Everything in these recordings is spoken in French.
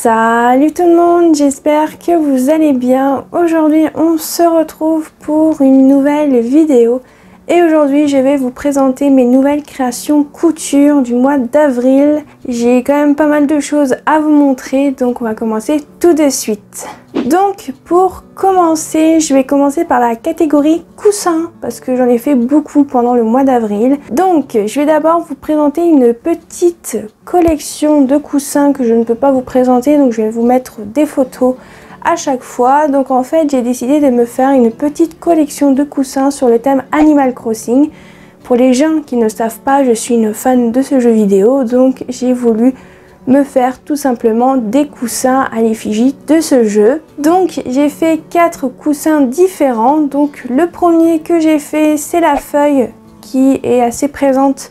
Salut tout le monde, j'espère que vous allez bien. Aujourd'hui on se retrouve pour une nouvelle vidéo et aujourd'hui je vais vous présenter mes nouvelles créations couture du mois d'avril. J'ai quand même pas mal de choses à vous montrer, donc on va commencer tout de suite. Donc pour commencer, je vais commencer par la catégorie coussins parce que j'en ai fait beaucoup pendant le mois d'avril. Donc je vais d'abord vous présenter une petite collection de coussins que je ne peux pas vous présenter, donc je vais vous mettre des photos à chaque fois. Donc en fait j'ai décidé de me faire une petite collection de coussins sur le thème Animal Crossing. Pour les gens qui ne savent pas, je suis une fan de ce jeu vidéo, donc j'ai voulu me faire tout simplement des coussins à l'effigie de ce jeu. Donc j'ai fait 4 coussins différents. Donc le premier que j'ai fait, c'est la feuille qui est assez présente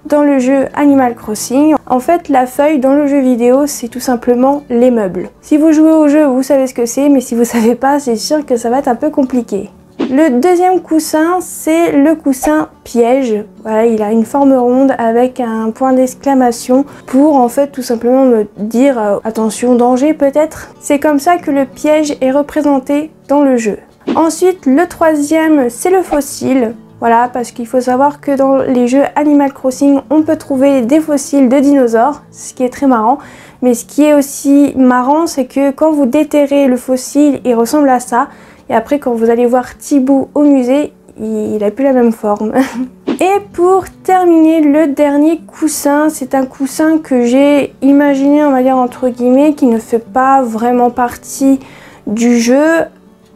dans le jeu Animal Crossing. En fait, la feuille dans le jeu vidéo, c'est tout simplement les meubles. Si vous jouez au jeu, vous savez ce que c'est, mais si vous savez pas, c'est sûr que ça va être un peu compliqué. Le deuxième coussin, c'est le coussin piège. Voilà, il a une forme ronde avec un point d'exclamation pour en fait tout simplement me dire attention, danger peut-être. C'est comme ça que le piège est représenté dans le jeu. Ensuite, le troisième, c'est le fossile. Voilà, parce qu'il faut savoir que dans les jeux Animal Crossing, on peut trouver des fossiles de dinosaures, ce qui est très marrant. Mais ce qui est aussi marrant, c'est que quand vous déterrez le fossile, il ressemble à ça. Et après, quand vous allez voir Thibaut au musée, il n'a plus la même forme. Et pour terminer, le dernier coussin, c'est un coussin que j'ai imaginé, on va dire entre guillemets, qui ne fait pas vraiment partie du jeu.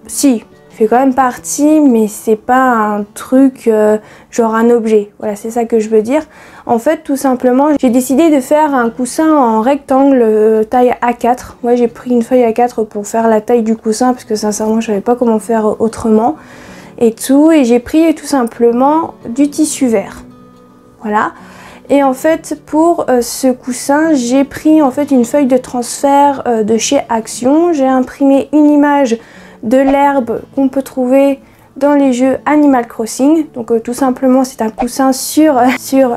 Si, il fait quand même partie, mais c'est pas un truc genre un objet. Voilà, c'est ça que je veux dire. En fait, tout simplement, j'ai décidé de faire un coussin en rectangle taille A4. Moi, j'ai pris une feuille A4 pour faire la taille du coussin, parce que sincèrement, je savais pas comment faire autrement. Et tout, et j'ai pris tout simplement du tissu vert. Voilà. Et en fait, pour ce coussin, j'ai pris en fait une feuille de transfert de chez Action. J'ai imprimé une image de l'herbe qu'on peut trouver dans les jeux Animal Crossing. Donc tout simplement c'est un coussin sur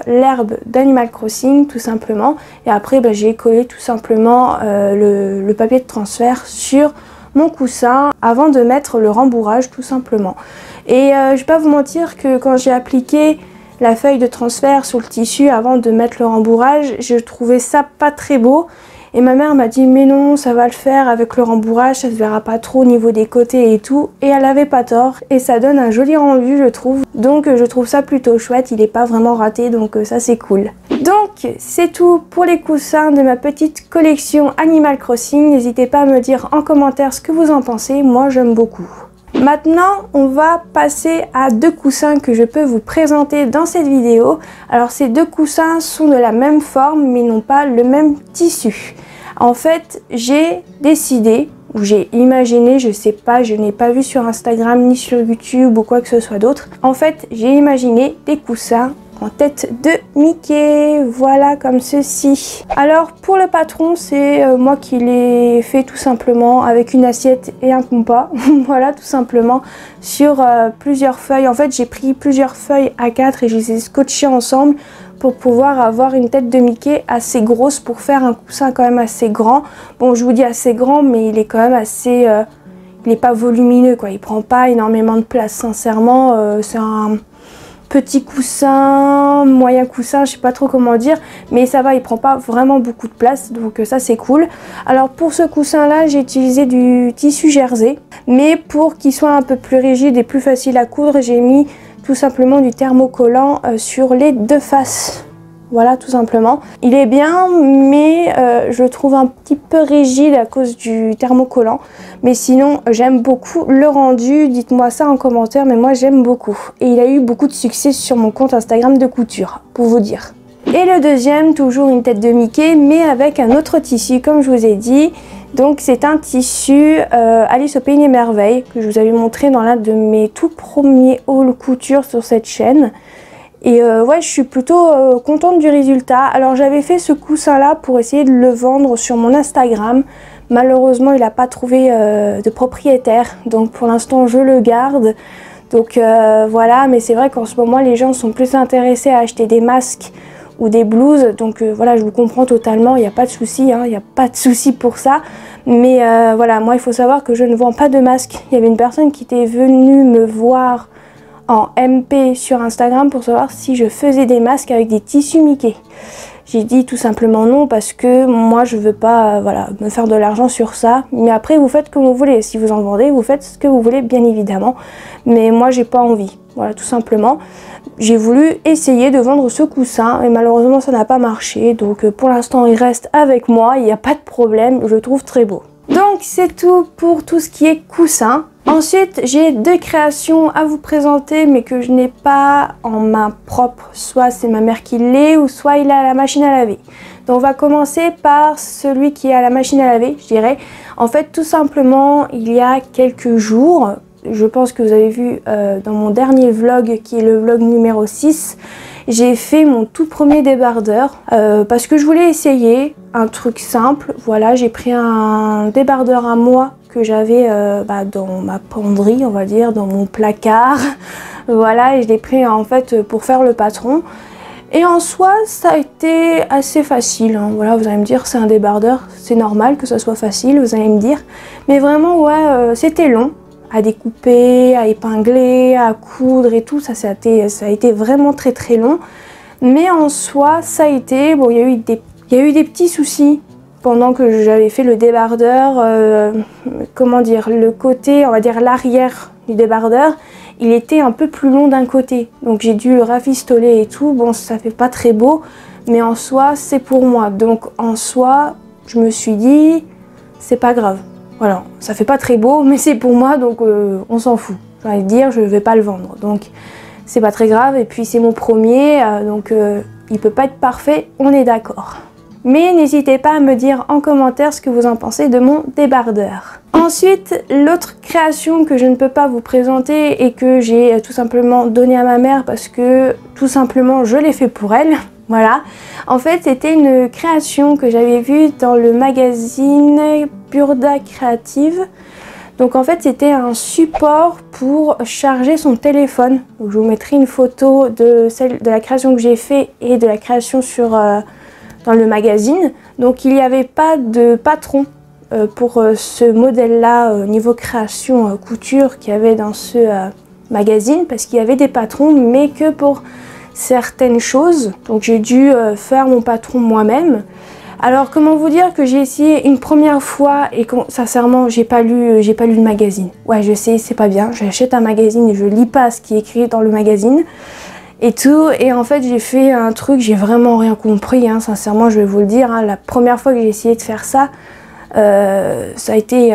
l'herbe d'Animal Crossing tout simplement. Et après j'ai collé tout simplement le papier de transfert sur mon coussin avant de mettre le rembourrage tout simplement. Et je vais pas vous mentir que quand j'ai appliqué la feuille de transfert sur le tissu avant de mettre le rembourrage, je trouvais ça pas très beau. Et ma mère m'a dit mais non, ça va le faire avec le rembourrage, ça se verra pas trop au niveau des côtés et tout. Et elle avait pas tort et ça donne un joli rendu je trouve. Donc je trouve ça plutôt chouette, il est pas vraiment raté, donc ça c'est cool. Donc c'est tout pour les coussins de ma petite collection Animal Crossing. N'hésitez pas à me dire en commentaire ce que vous en pensez, moi j'aime beaucoup. Maintenant, on va passer à 2 coussins que je peux vous présenter dans cette vidéo. Alors ces 2 coussins sont de la même forme mais n'ont pas le même tissu. En fait, j'ai décidé, ou j'ai imaginé, je sais pas, je n'ai pas vu sur Instagram ni sur YouTube ou quoi que ce soit d'autre. En fait, j'ai imaginé des coussins en tête de Mickey, voilà comme ceci. Alors pour le patron, c'est moi qui l'ai fait tout simplement avec une assiette et un compas, voilà tout simplement sur plusieurs feuilles. En fait j'ai pris plusieurs feuilles A4 et je les ai scotchées ensemble pour pouvoir avoir une tête de Mickey assez grosse pour faire un coussin quand même assez grand. Bon, je vous dis assez grand, mais il est quand même assez... il n'est pas volumineux quoi, il prend pas énormément de place sincèrement, c'est un petit coussin, moyen coussin, je sais pas trop comment dire, mais ça va, il prend pas vraiment beaucoup de place, donc ça c'est cool. Alors pour ce coussin là, j'ai utilisé du tissu jersey, mais pour qu'il soit un peu plus rigide et plus facile à coudre, j'ai mis tout simplement du thermocollant sur les 2 faces. Voilà tout simplement. Il est bien mais je le trouve un petit peu rigide à cause du thermocollant. Mais sinon j'aime beaucoup le rendu. Dites-moi ça en commentaire, mais moi j'aime beaucoup. Et il a eu beaucoup de succès sur mon compte Instagram de couture, pour vous dire. Et le deuxième, toujours une tête de Mickey, mais avec un autre tissu comme je vous ai dit. Donc c'est un tissu Alice au Pays des Merveilles que je vous avais montré dans l'un de mes tout premiers hauls couture sur cette chaîne. Et ouais, je suis plutôt contente du résultat. Alors j'avais fait ce coussin là pour essayer de le vendre sur mon Instagram. Malheureusement il n'a pas trouvé de propriétaire, donc pour l'instant je le garde. Donc voilà, mais c'est vrai qu'en ce moment les gens sont plus intéressés à acheter des masques ou des blouses. Donc voilà, je vous comprends totalement, il n'y a pas de souci, hein, il n'y a pas de souci pour ça. Mais voilà, moi il faut savoir que je ne vends pas de masque. Il y avait une personne qui était venue me voir en MP sur Instagram pour savoir si je faisais des masques avec des tissus Mickey. J'ai dit tout simplement non parce que moi je veux pas voilà, me faire de l'argent sur ça. Mais après vous faites comme vous voulez. Si vous en vendez, vous faites ce que vous voulez bien évidemment. Mais moi j'ai pas envie. Voilà tout simplement. J'ai voulu essayer de vendre ce coussin et malheureusement ça n'a pas marché. Donc pour l'instant il reste avec moi. Il n'y a pas de problème. Je le trouve très beau. Donc c'est tout pour tout ce qui est coussin. Ensuite, j'ai 2 créations à vous présenter, mais que je n'ai pas en main propre. Soit c'est ma mère qui l'est, ou soit il est à la machine à laver. Donc on va commencer par celui qui est à la machine à laver, je dirais. En fait, tout simplement, il y a quelques jours, je pense que vous avez vu dans mon dernier vlog, qui est le vlog numéro 6, j'ai fait mon tout premier débardeur parce que je voulais essayer un truc simple. Voilà, j'ai pris un débardeur à moi que j'avais dans ma penderie, on va dire, dans mon placard. Voilà, et je l'ai pris en fait pour faire le patron. Et en soi, ça a été assez facile. Hein. Voilà, vous allez me dire, c'est un débardeur, c'est normal que ça soit facile, vous allez me dire. Mais vraiment, ouais, c'était long à découper, à épingler, à coudre et tout. Ça a été vraiment très très long. Mais en soi, ça a été... Bon, il y a eu des petits soucis pendant que j'avais fait le débardeur. Comment dire, le côté, on va dire l'arrière du débardeur, il était un peu plus long d'un côté. Donc j'ai dû le rafistoler et tout. Bon, ça fait pas très beau, mais en soi, c'est pour moi. Donc en soi, je me suis dit, c'est pas grave. Voilà, ça fait pas très beau, mais c'est pour moi, donc on s'en fout. J'ai envie de dire, je vais pas le vendre. Donc c'est pas très grave. Et puis c'est mon premier, donc il peut pas être parfait, on est d'accord. Mais n'hésitez pas à me dire en commentaire ce que vous en pensez de mon débardeur. Ensuite, l'autre création que je ne peux pas vous présenter et que j'ai tout simplement donné à ma mère parce que tout simplement je l'ai fait pour elle. Voilà. En fait, c'était une création que j'avais vue dans le magazine Burda Creative. Donc en fait, c'était un support pour charger son téléphone. Donc, je vous mettrai une photo de la création que j'ai fait et de la création sur... dans le magazine. Donc il n'y avait pas de patron pour ce modèle là niveau création couture qu'il y avait dans ce magazine, parce qu'il y avait des patrons mais que pour certaines choses. Donc j'ai dû faire mon patron moi-même. Alors comment vous dire que j'ai essayé une première fois et sincèrement j'ai pas lu le magazine. Ouais, je sais, c'est pas bien, j'achète un magazine et je lis pas ce qui est écrit dans le magazine et tout, et en fait j'ai fait un truc, j'ai vraiment rien compris, hein, sincèrement je vais vous le dire, hein, la première fois que j'ai essayé de faire ça, ça a été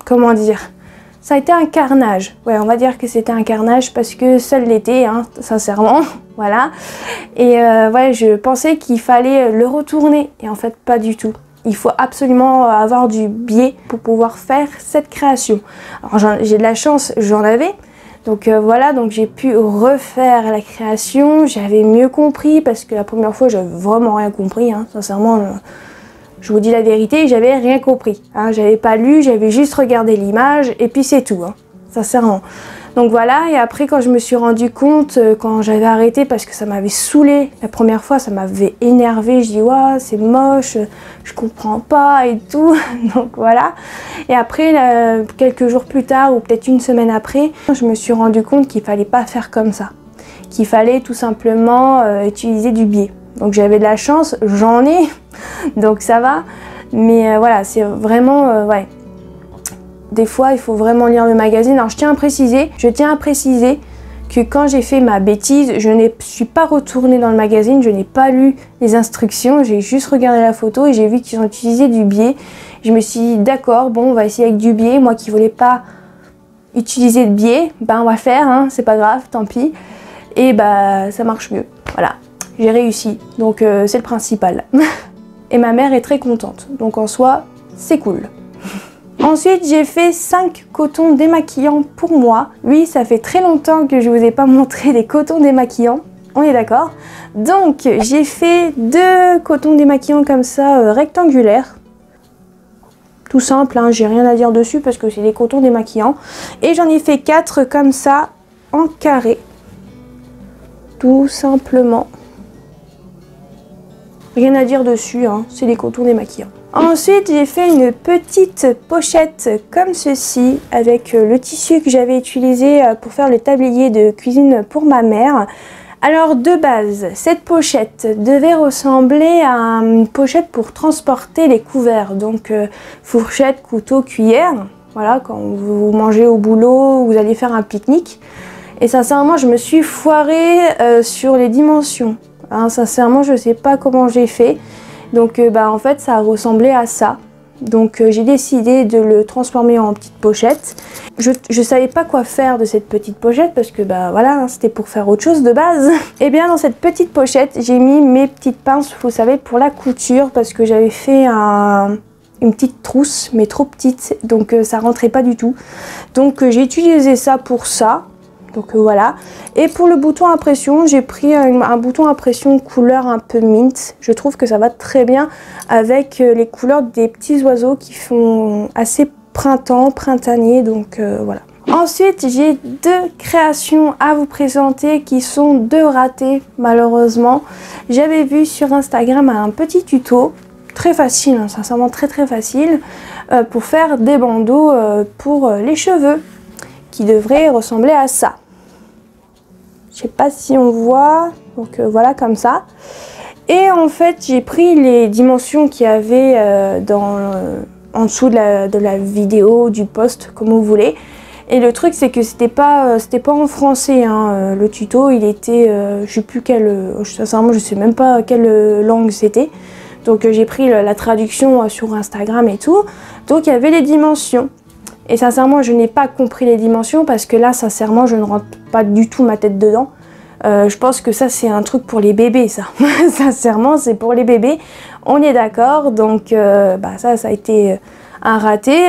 comment dire, ça a été un carnage. Ouais, on va dire que c'était un carnage parce que seul l'été, hein, sincèrement, voilà. Et ouais, je pensais qu'il fallait le retourner et en fait pas du tout. Il faut absolument avoir du biais pour pouvoir faire cette création. Alors j'ai de la chance, j'en avais. Donc voilà, donc j'ai pu refaire la création, j'avais mieux compris parce que la première fois j'avais vraiment rien compris, hein, sincèrement, je vous dis la vérité, j'avais rien compris, hein, j'avais pas lu, j'avais juste regardé l'image et puis c'est tout, hein, sincèrement. Donc voilà, et après quand je me suis rendu compte, quand j'avais arrêté parce que ça m'avait saoulé, la première fois ça m'avait énervé, je dis ouais c'est moche, je comprends pas et tout, donc voilà. Et après, quelques jours plus tard ou peut-être une semaine après, je me suis rendu compte qu'il fallait pas faire comme ça, qu'il fallait tout simplement utiliser du biais. Donc j'avais de la chance, j'en ai, donc ça va, mais voilà, c'est vraiment, ouais. Des fois, il faut vraiment lire le magazine. Alors, je tiens à préciser que quand j'ai fait ma bêtise, je ne suis pas retournée dans le magazine, je n'ai pas lu les instructions, j'ai juste regardé la photo et j'ai vu qu'ils ont utilisé du biais. Je me suis dit, d'accord, bon, on va essayer avec du biais. Moi qui voulais pas utiliser de biais, ben on va le faire, hein, c'est pas grave, tant pis. Et bah, ça marche mieux. Voilà, j'ai réussi. Donc, c'est le principal. Et ma mère est très contente. Donc, en soi, c'est cool. Ensuite, j'ai fait 5 cotons démaquillants pour moi. Oui, ça fait très longtemps que je vous ai pas montré des cotons démaquillants. On est d'accord? Donc, j'ai fait 2 cotons démaquillants comme ça, rectangulaires. Tout simple, hein, j'ai rien à dire dessus parce que c'est des cotons démaquillants. Et j'en ai fait 4 comme ça, en carré. Tout simplement. Rien à dire dessus, hein, c'est les contours démaquillants. Ensuite, j'ai fait une petite pochette comme ceci avec le tissu que j'avais utilisé pour faire le tablier de cuisine pour ma mère. Alors de base, cette pochette devait ressembler à une pochette pour transporter les couverts, donc fourchette, couteau, cuillère. Voilà, quand vous mangez au boulot, vous allez faire un pique-nique. Et sincèrement, je me suis foirée sur les dimensions. Hein, sincèrement, je ne sais pas comment j'ai fait. Donc en fait, ça ressemblait à ça. Donc j'ai décidé de le transformer en petite pochette. Je savais pas quoi faire de cette petite pochette parce que voilà, hein, c'était pour faire autre chose de base. Et bien dans cette petite pochette, j'ai mis mes petites pinces, vous savez, pour la couture parce que j'avais fait une petite trousse, mais trop petite, donc ça rentrait pas du tout. Donc j'ai utilisé ça pour ça. Donc voilà. Et pour le bouton impression, j'ai pris un bouton impression couleur un peu mint. Je trouve que ça va très bien avec les couleurs des petits oiseaux qui font assez printanier. Donc voilà. Ensuite, j'ai deux créations à vous présenter qui sont deux ratées malheureusement. J'avais vu sur Instagram un petit tuto. Très facile, hein, sincèrement très facile. Pour faire des bandeaux pour les cheveux. Qui devrait ressembler à ça. Je sais pas si on voit, donc voilà comme ça. Et en fait j'ai pris les dimensions qu'il y avait en dessous de la vidéo, du post, comme vous voulez. Et le truc c'est que c'était pas en français, hein. Le tuto il était, je sais plus sincèrement je sais même pas quelle langue c'était. Donc j'ai pris la traduction sur Instagram et tout. Donc il y avait les dimensions. Et sincèrement, je n'ai pas compris les dimensions parce que là, sincèrement, je ne rentre pas du tout ma tête dedans. Je pense que ça, c'est un truc pour les bébés, ça. Sincèrement, c'est pour les bébés. On est d'accord. Donc, ça a été un raté.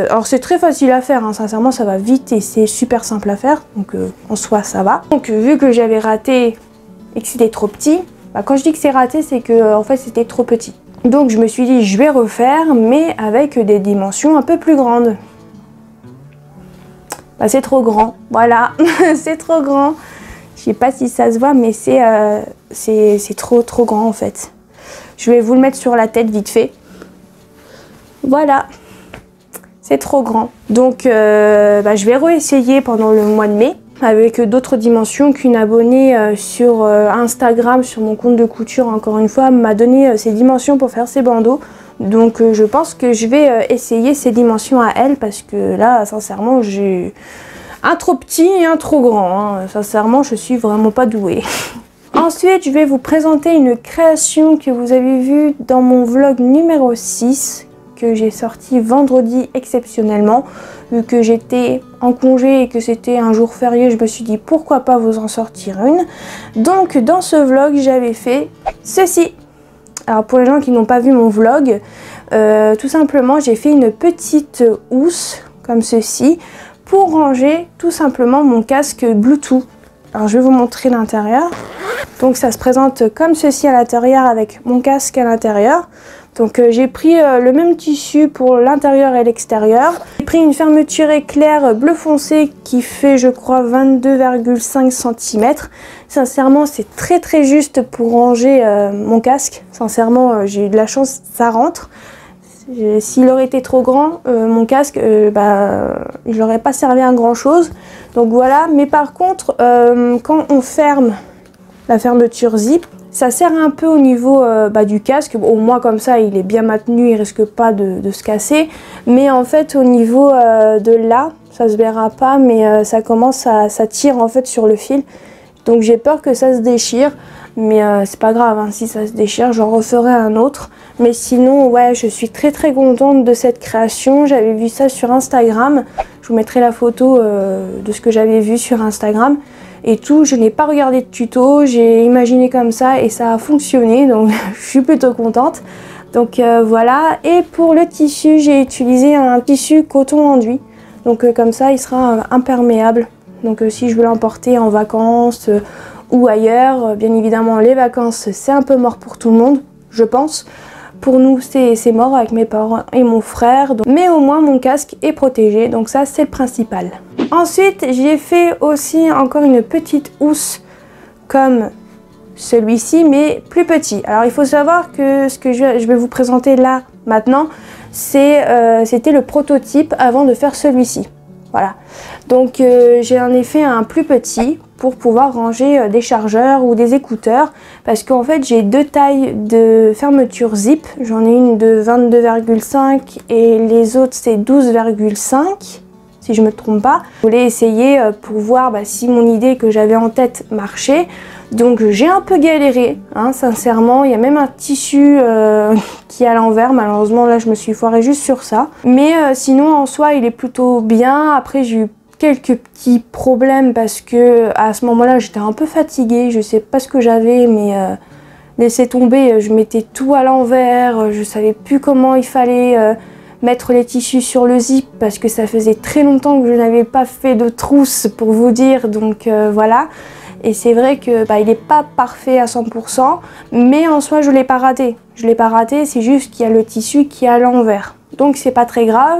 Alors, c'est très facile à faire. Hein. Sincèrement, ça va vite et c'est super simple à faire. Donc, en soi, ça va. Donc, vu que j'avais raté et que c'était trop petit, quand je dis que c'est raté, c'est que en fait, c'était trop petit. Donc, je me suis dit, je vais refaire, mais avec des dimensions un peu plus grandes. C'est trop grand, voilà, c'est trop grand. Je sais pas si ça se voit, mais c'est trop grand en fait. Je vais vous le mettre sur la tête vite fait. Voilà, c'est trop grand. Donc je vais réessayer pendant le mois de mai avec d'autres dimensions qu'une abonnée sur Instagram, sur mon compte de couture, encore une fois, m'a donné ces dimensions pour faire ses bandeaux. Donc je pense que je vais essayer ces dimensions à elle parce que là, sincèrement, j'ai un trop petit et un trop grand. Hein. Sincèrement, je suis vraiment pas douée. Ensuite, je vais vous présenter une création que vous avez vue dans mon vlog numéro 6 que j'ai sorti vendredi exceptionnellement. Vu que j'étais en congé et que c'était un jour férié, je me suis dit pourquoi pas vous en sortir une. Donc dans ce vlog, j'avais fait ceci. Alors pour les gens qui n'ont pas vu mon vlog, tout simplement j'ai fait une petite housse comme ceci pour ranger tout simplement mon casque Bluetooth. Alors je vais vous montrer l'intérieur. Donc ça se présente comme ceci à l'intérieur avec mon casque à l'intérieur. Donc j'ai pris le même tissu pour l'intérieur et l'extérieur. J'ai pris une fermeture éclair bleu foncé qui fait je crois 22,5 cm. Sincèrement c'est très juste pour ranger mon casque. Sincèrement j'ai eu de la chance, ça rentre. S'il aurait été trop grand, mon casque, il n'aurait pas servi à grand chose. Donc voilà, mais par contre quand on ferme la fermeture zip, ça sert un peu au niveau du casque, au moins comme ça il est bien maintenu, il risque pas de se casser. Mais en fait au niveau de là, ça se verra pas, mais ça tire en fait sur le fil. Donc j'ai peur que ça se déchire, mais c'est pas grave, hein, si ça se déchire j'en referai un autre. Mais sinon ouais, je suis très contente de cette création, j'avais vu ça sur Instagram. Je vous mettrai la photo de ce que j'avais vu sur Instagram. Et tout, je n'ai pas regardé de tuto, j'ai imaginé comme ça et ça a fonctionné, donc je suis plutôt contente. Donc voilà, et pour le tissu, j'ai utilisé un tissu coton enduit, donc comme ça il sera imperméable. Donc si je veux l'emporter en vacances ou ailleurs, bien évidemment les vacances c'est un peu mort pour tout le monde, je pense. Pour nous c'est mort avec mes parents et mon frère, donc... mais au moins mon casque est protégé, donc ça c'est le principal. Ensuite j'ai fait aussi encore une petite housse comme celui-ci mais plus petit. Alors il faut savoir que ce que je vais vous présenter là maintenant, c'était le prototype avant de faire celui-ci. Voilà, donc j'ai en effet un plus petit pour pouvoir ranger des chargeurs ou des écouteurs, parce qu'en fait j'ai deux tailles de fermeture zip. J'en ai une de 22,5 et les autres c'est 12,5 si je me trompe pas. Je voulais essayer pour voir si mon idée que j'avais en tête marchait. Donc j'ai un peu galéré, hein, sincèrement. Il y a même un tissu qui est à l'envers. Malheureusement là je me suis foirée juste sur ça. Mais sinon en soi il est plutôt bien. Après j'ai eu quelques petits problèmes parce que à ce moment-là j'étais un peu fatiguée. Je sais pas ce que j'avais, mais laissez tomber, je mettais tout à l'envers. Je savais plus comment il fallait mettre les tissus sur le zip parce que ça faisait très longtemps que je n'avais pas fait de trousse pour vous dire. Donc voilà. Et c'est vrai que il n'est pas parfait à 100%, mais en soi je l'ai pas raté. Je l'ai pas raté, c'est juste qu'il y a le tissu qui est à l'envers. Donc c'est pas très grave.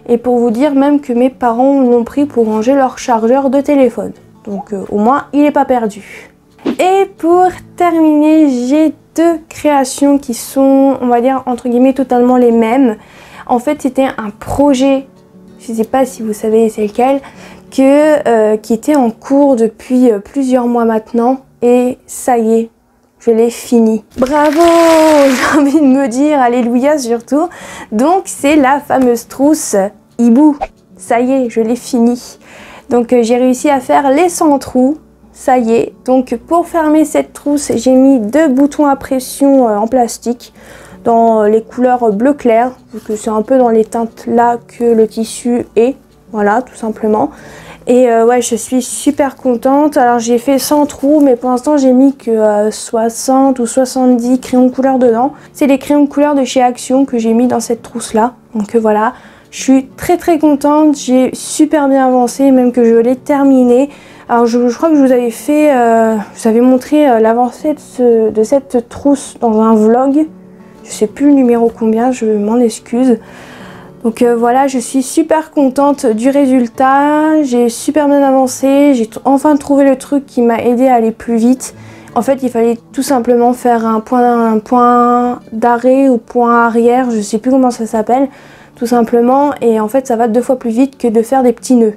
Et pour vous dire même que mes parents l'ont pris pour ranger leur chargeur de téléphone. Donc au moins il n'est pas perdu. Et pour terminer, j'ai deux créations qui sont, on va dire, entre guillemets totalement les mêmes. En fait c'était un projet, je sais pas si vous savez c'est lequel, qui était en cours depuis plusieurs mois maintenant, et ça y est, je l'ai fini. Bravo, j'ai envie de me dire, alléluia surtout. Donc c'est la fameuse trousse hibou. Ça y est, je l'ai fini. Donc j'ai réussi à faire les 100 trous. Ça y est. Donc pour fermer cette trousse, j'ai mis deux boutons à pression en plastique dans les couleurs bleu clair, vu que c'est un peu dans les teintes là que le tissu est. Voilà, tout simplement. Et ouais, je suis super contente. Alors j'ai fait 100 trous, mais pour l'instant j'ai mis que 60 ou 70 crayons couleur dedans. C'est les crayons couleur de chez Action que j'ai mis dans cette trousse là. Donc voilà, je suis très contente. J'ai super bien avancé, même que je l'ai terminé. Alors je crois que je vous avais fait, je vous avais montré l'avancée de cette trousse dans un vlog. Je sais plus le numéro combien, je m'en excuse. Donc voilà, je suis super contente du résultat, j'ai super bien avancé, j'ai enfin trouvé le truc qui m'a aidé à aller plus vite. En fait, il fallait tout simplement faire un point d'arrêt ou point arrière, je sais plus comment ça s'appelle, tout simplement. Et en fait, ça va 2 fois plus vite que de faire des petits nœuds.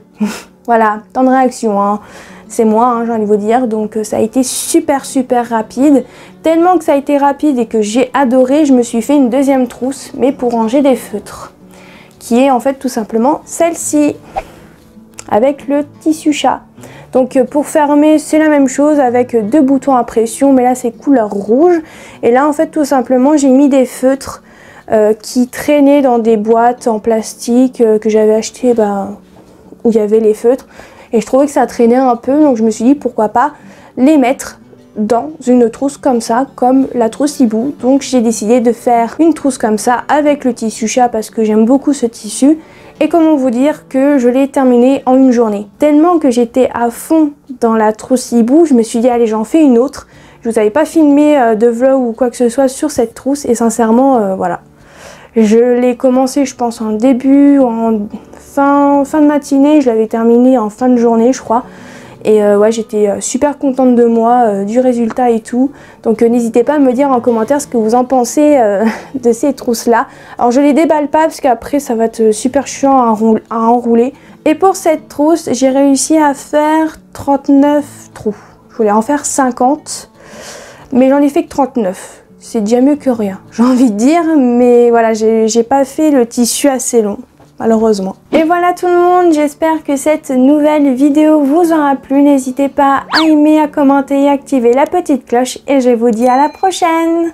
Voilà, temps de réaction, hein. C'est moi, hein, j'ai envie de vous dire. Donc ça a été super rapide. Tellement que ça a été rapide et que j'ai adoré, je me suis fait une deuxième trousse, mais pour ranger des feutres, qui est en fait tout simplement celle-ci, avec le tissu chat. Donc pour fermer, c'est la même chose avec deux boutons à pression, mais là c'est couleur rouge. Et là en fait tout simplement j'ai mis des feutres qui traînaient dans des boîtes en plastique que j'avais acheté où il y avait les feutres. Et je trouvais que ça traînait un peu, donc je me suis dit pourquoi pas les mettre dans une trousse comme ça, comme la trousse hibou. Donc j'ai décidé de faire une trousse comme ça avec le tissu chat parce que j'aime beaucoup ce tissu. Et comment vous dire que je l'ai terminé en une journée. Tellement que j'étais à fond dans la trousse hibou, je me suis dit allez, j'en fais une autre. Je vous avais pas filmé de vlog ou quoi que ce soit sur cette trousse et sincèrement voilà. Je l'ai commencé je pense en début, en fin de matinée, je l'avais terminé en fin de journée je crois. Et ouais, j'étais super contente de moi, du résultat et tout. Donc n'hésitez pas à me dire en commentaire ce que vous en pensez de ces trousses là. Alors je les déballe pas parce qu'après ça va être super chiant à enrouler. Et pour cette trousse, j'ai réussi à faire 39 trous. Je voulais en faire 50, mais j'en ai fait que 39. C'est déjà mieux que rien, j'ai envie de dire. Mais voilà, j'ai pas fait le tissu assez long, malheureusement. Et voilà tout le monde, j'espère que cette nouvelle vidéo vous aura plu. N'hésitez pas à aimer, à commenter et activer la petite cloche. Et je vous dis à la prochaine!